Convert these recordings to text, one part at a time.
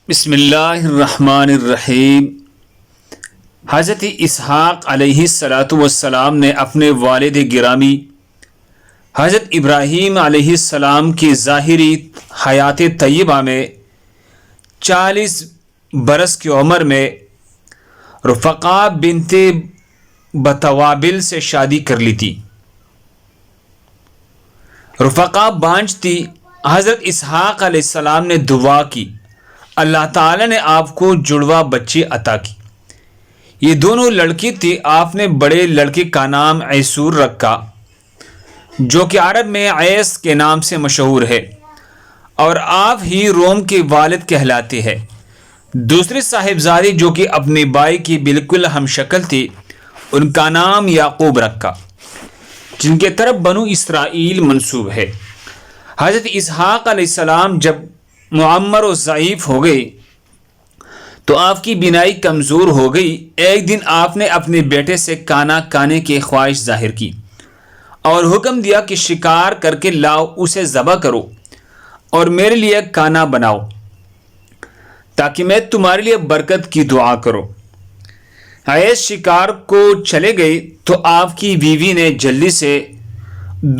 بسم اللہ الرحمن الرحیم۔ حضرت اسحاق علیہ السلام نے اپنے والد گرامی حضرت ابراہیم علیہ السلام کی ظاہری حیات طیبہ میں 40 برس کی عمر میں رفقا بنت بتوابل سے شادی کر لی تھی۔ رفقا بانجھ تھی۔ حضرت اسحاق علیہ السلام نے دعا کی، اللہ تعالیٰ نے آپ کو جڑوا بچے عطا کی۔ یہ دونوں لڑکی تھی۔ آپ نے بڑے لڑکے کا نام عیسور رکھا، جو کہ عرب میں عیس کے نام سے مشہور ہے، اور آپ ہی روم کے والد کہلاتے ہیں۔ دوسری صاحبزادی جو کہ اپنے بھائی کی بالکل ہم شکل تھی، ان کا نام یعقوب رکھا، جن کے طرف بنو اسرائیل منسوب ہے۔ حضرت اسحاق علیہ السلام جب معمر و ضعیف ہو گئی تو آپ کی بینائی کمزور ہو گئی۔ ایک دن آپ نے اپنے بیٹے سے کانا کانے کی خواہش ظاہر کی اور حکم دیا کہ شکار کر کے لاؤ، اسے ذبح کرو اور میرے لیے کانا بناؤ تاکہ میں تمہارے لیے برکت کی دعا کروں۔ عیس شکار کو چلے گئی تو آپ کی بیوی نے جلدی سے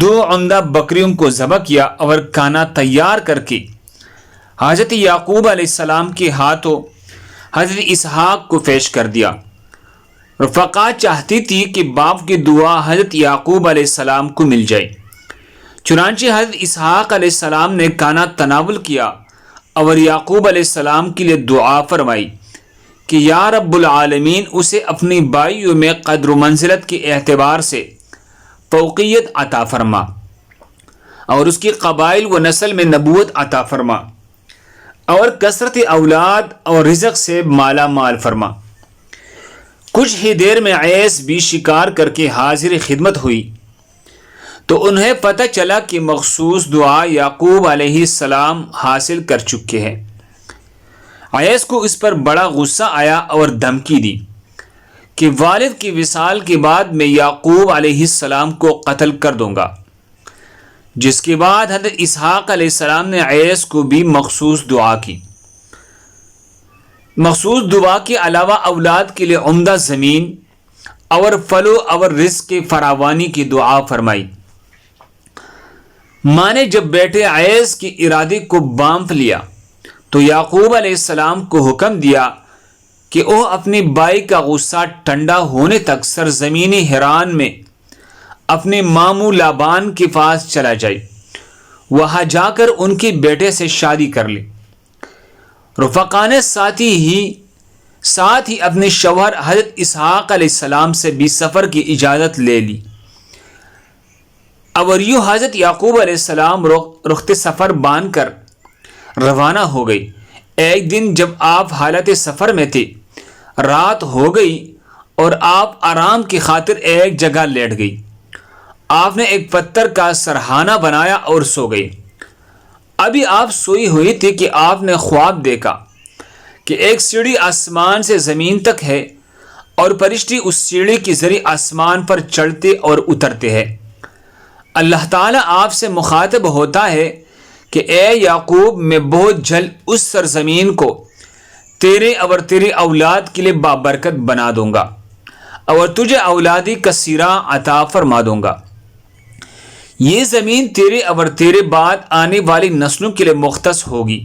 2 عمدہ بکریوں کو ذبح کیا اور کانا تیار کر کے حضرت یعقوب علیہ السلام کے ہاتھوں حضرت اسحاق کو پیش کر دیا۔ رفقا چاہتی تھی کہ باپ کی دعا حضرت یعقوب علیہ السلام کو مل جائے، چنانچہ حضرت اسحاق علیہ السلام نے کانا تناول کیا اور یعقوب علیہ السلام کے لیے دعا فرمائی کہ یا رب العالمین اسے اپنی بھائیوں میں قدر و منزلت کے اعتبار سے فوقیت عطا فرما اور اس کی قبائل و نسل میں نبوت عطا فرما اور کثرت اولاد اور رزق سے مالا مال فرما۔ کچھ ہی دیر میں عیس بھی شکار کر کے حاضر خدمت ہوئی تو انہیں پتہ چلا کہ مخصوص دعا یعقوب علیہ السلام حاصل کر چکے ہیں۔ عیس کو اس پر بڑا غصہ آیا اور دھمکی دی کہ والد کی وصال کے بعد میں یعقوب علیہ السلام کو قتل کر دوں گا، جس کے بعد حضرت اسحاق علیہ السلام نے عیس کو بھی مخصوص دعا کی۔ مخصوص دعا کے علاوہ اولاد کے لیے عمدہ زمین اور فلو اور رزق کی فراوانی کی دعا فرمائی۔ ماں نے جب بیٹے عیس کے ارادے کو بانپ لیا تو یعقوب علیہ السلام کو حکم دیا کہ وہ اپنے بھائی کا غصہ ٹھنڈا ہونے تک سرزمین حران میں اپنے ماموں لابان کے پاس چلا جائے، وہاں جا کر ان کے بیٹے سے شادی کر لی۔ رفقا نے ساتھ ہی اپنے شوہر حضرت اسحاق علیہ السلام سے بھی سفر کی اجازت لے لی اور یوں حضرت یعقوب علیہ السلام رخت سفر باندھ کر روانہ ہو گئی۔ ایک دن جب آپ حالت سفر میں تھے، رات ہو گئی اور آپ آرام کی خاطر ایک جگہ لیٹ گئی۔ آپ نے ایک پتھر کا سرہانہ بنایا اور سو گئی۔ ابھی آپ سوئی ہوئی تھی کہ آپ نے خواب دیکھا کہ ایک سیڑھی آسمان سے زمین تک ہے اور فرشتے اس سیڑھی کے ذریعے آسمان پر چڑھتے اور اترتے ہیں۔ اللہ تعالیٰ آپ سے مخاطب ہوتا ہے کہ اے یعقوب، میں بہت جلد اس سرزمین کو تیرے اور تیری اولاد کے لیے بابرکت بنا دوں گا اور تجھے اولادی کثیرہ عطا فرما دوں گا۔ یہ زمین تیرے اور تیرے بعد آنے والی نسلوں کے لیے مختص ہوگی۔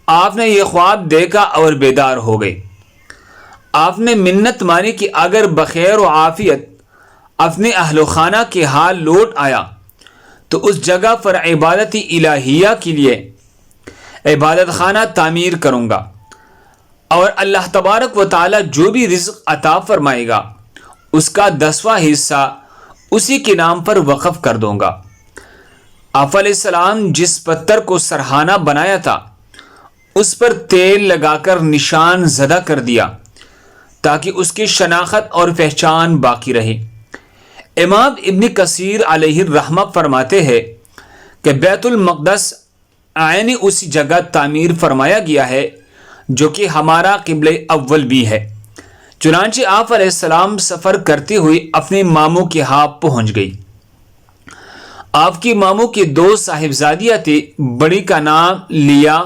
آپ نے یہ خواب دیکھا اور بیدار ہو گئے۔ آپ نے منت مانی کہ اگر بخیر و عافیت اپنے اہل و خانہ کے حال لوٹ آیا تو اس جگہ پر عبادت الہیہ کے لیے عبادت خانہ تعمیر کروں گا اور اللہ تبارک و تعالی جو بھی رزق عطا فرمائے گا اس کا 10واں حصہ اسی کے نام پر وقف کر دوں گا۔ آپ علیہ السلام جس پتھر کو سرہانہ بنایا تھا اس پر تیل لگا کر نشان زدہ کر دیا تاکہ اس کی شناخت اور پہچان باقی رہے۔ امام ابن کثیر علیہ الرحمہ فرماتے ہیں کہ بیت المقدس عینی اسی جگہ تعمیر فرمایا گیا ہے جو کہ ہمارا قبلہ اول بھی ہے۔ چنانچہ آپ علیہ السلام سفر کرتے ہوئے اپنے ماموں کے ہاں پہنچ گئی۔ آپ کی ماموں کی 2 صاحبزادیاں تھیں، بڑی کا نام لیا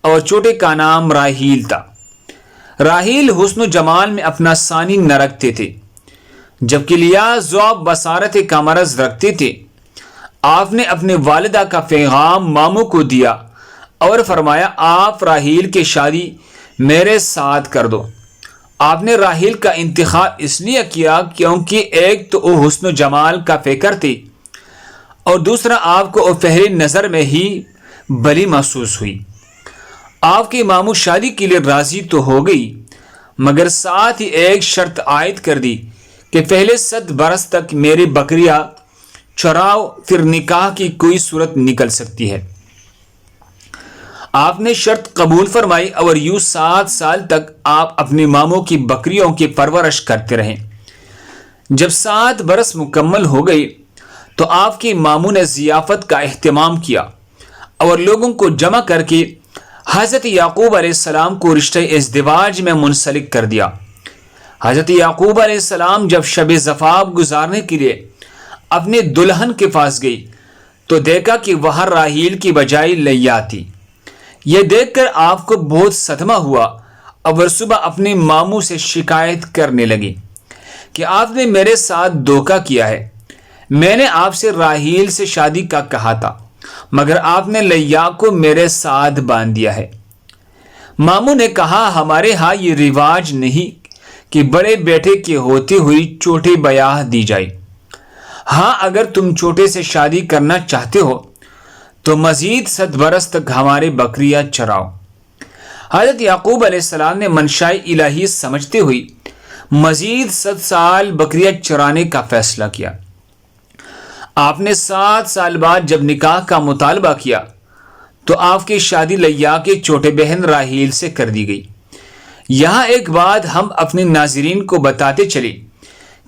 اور چھوٹے کا نام راحیل تھا۔ راحیل حسن و جمال میں اپنا ثانی نہ رکھتے تھے، جبکہ لیا ذوق بصارت کا مرض رکھتے تھے۔ آپ نے اپنے والدہ کا پیغام ماموں کو دیا اور فرمایا آپ راحیل کی شادی میرے ساتھ کر دو۔ آپ نے راحیل کا انتخاب اس لیے کیا کیونکہ ایک تو وہ حسن و جمال کا فکر تھی اور دوسرا آپ کو وہ پہلی نظر میں ہی بلی محسوس ہوئی۔ آپ کی ماموں شادی کے لیے راضی تو ہو گئی، مگر ساتھ ہی ایک شرط عائد کر دی کہ پہلے 7 برس تک میری بکریاں چراؤ، پھر نکاح کی کوئی صورت نکل سکتی ہے۔ آپ نے شرط قبول فرمائی اور یوں 7 سال تک آپ اپنی ماموں کی بکریوں کی پرورش کرتے رہے۔ جب 7 برس مکمل ہو گئی تو آپ کی ماموں نے ضیافت کا اہتمام کیا اور لوگوں کو جمع کر کے حضرت یعقوب علیہ السلام کو رشتہ ازدواج میں منسلک کر دیا۔ حضرت یعقوب علیہ السلام جب شب زفاف گزارنے کے لیے اپنے دلہن کے پاس گئی تو دیکھا کہ وہاں راحیل کی بجائے لیا تھی۔ یہ دیکھ کر آپ کو بہت صدمہ ہوا اور صبح اپنے ماموں سے شکایت کرنے لگی کہ آپ نے میرے ساتھ دھوکہ کیا ہے۔ میں نے آپ سے راحیل سے شادی کا کہا تھا، مگر آپ نے لیا کو میرے ساتھ باندھ دیا ہے۔ ماموں نے کہا ہمارے ہاں یہ رواج نہیں کہ بڑے بیٹے کی ہوتی ہوئی چھوٹے بیاہ دی جائے۔ ہاں اگر تم چھوٹے سے شادی کرنا چاہتے ہو تو مزید 7 برس تک ہمارے بکریاں چراؤ۔ حضرت یعقوب علیہ السلام نے منشاء الہی سمجھتے ہوئی مزید 7 سال بکریاں چرانے کا فیصلہ کیا۔ آپ نے 7 سال بعد جب نکاح کا مطالبہ کیا تو آپ کی شادی لیا کے چھوٹے بہن راحیل سے کر دی گئی۔ یہاں ایک بات ہم اپنے ناظرین کو بتاتے چلے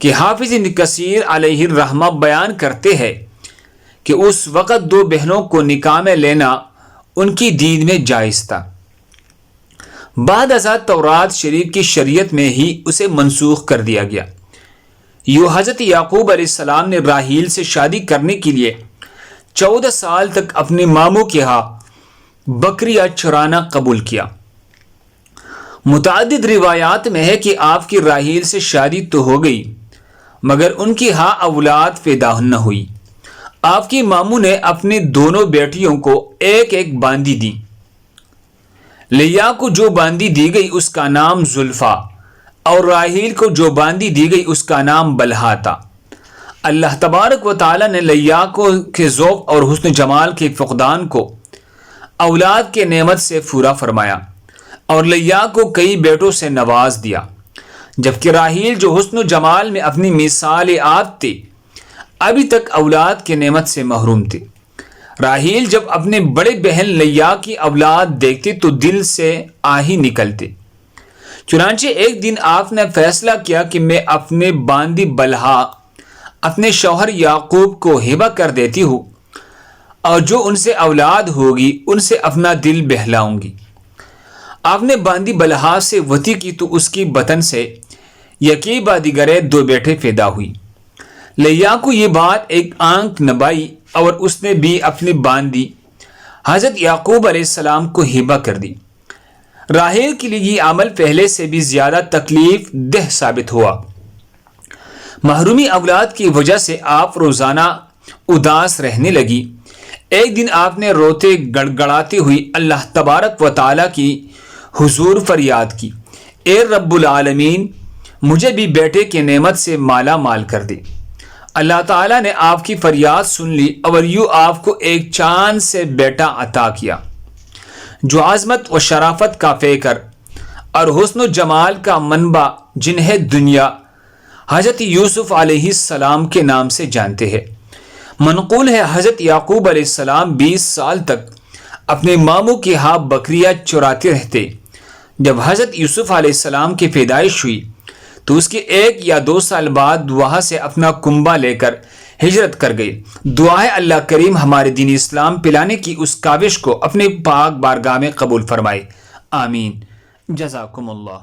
کہ حافظ ابن کثیر علیہ الرحمہ بیان کرتے ہیں کہ اس وقت 2 بہنوں کو نکاح میں لینا ان کی دین میں جائز تھا۔ بعد ازاں تورات شریف کی شریعت میں ہی اسے منسوخ کر دیا گیا۔ یوں حضرت یعقوب علیہ السلام نے راحیل سے شادی کرنے کے لیے 14 سال تک اپنے ماموں کے ہاں بکریاں چرانا قبول کیا۔ متعدد روایات میں ہے کہ آپ کی راحیل سے شادی تو ہو گئی مگر ان کی ہاں اولاد پیدا نہ ہوئی۔ آپ کی ماموں نے اپنی دونوں بیٹیوں کو ایک ایک باندی دی۔ لیا کو جو باندی دی گئی اس کا نام زلفا اور راحیل کو جو باندی دی گئی اس کا نام بلہا تھا۔ اللہ تبارک و تعالی نے لیا کو کے ذوق اور حسن جمال کے فقدان کو اولاد کے نعمت سے پورا فرمایا اور لیا کو کئی بیٹوں سے نواز دیا، جبکہ راحیل جو حسن و جمال میں اپنی مثال آپ تھی ابھی تک اولاد کے نعمت سے محروم تھی۔ راحیل جب اپنے بڑے بہن لیا کی اولاد دیکھتی تو دل سے آہی نکلتے۔ چنانچہ ایک دن آپ نے فیصلہ کیا کہ میں اپنے باندی بلہا اپنے شوہر یعقوب کو ہبہ کر دیتی ہوں اور جو ان سے اولاد ہوگی ان سے اپنا دل بہلاؤں گی۔ آپ نے باندی بلہا سے وطی کی تو اس کی بطن سے یکی بادیگرے 2 بیٹے پیدا ہوئی۔ لیا کو یہ بات ایک آنکھ نبائی اور اس نے بھی اپنی باندی حضرت یعقوب علیہ السلام کو ہبہ کر دی۔ راحیل کے لیے یہ عمل پہلے سے بھی زیادہ تکلیف دہ ثابت ہوا۔ محرومی اولاد کی وجہ سے آپ روزانہ اداس رہنے لگی۔ ایک دن آپ نے روتے گڑگڑاتی ہوئی اللہ تبارک و تعالیٰ کی حضور فریاد کی، اے رب العالمین مجھے بھی بیٹے کی نعمت سے مالا مال کر دے۔ اللہ تعالیٰ نے آپ کی فریاد سن لی اور یوں آپ کو ایک چاند سے بیٹا عطا کیا جو عظمت و شرافت کا فیکر اور حسن و جمال کا منبع جنہیں دنیا حضرت یوسف علیہ السلام کے نام سے جانتے ہیں۔ منقول ہے حضرت یعقوب علیہ السلام 20 سال تک اپنے ماموں کے ہاں بکریاں چراتے رہتے۔ جب حضرت یوسف علیہ السلام کی پیدائش ہوئی تو اس کے 1 یا 2 سال بعد وہاں سے اپنا کنبہ لے کر ہجرت کر گئے۔ دعا ہے اللہ کریم ہمارے دین اسلام پلانے کی اس کاوش کو اپنے پاک بارگاہ میں قبول فرمائے، آمین۔ جزاکم اللہ۔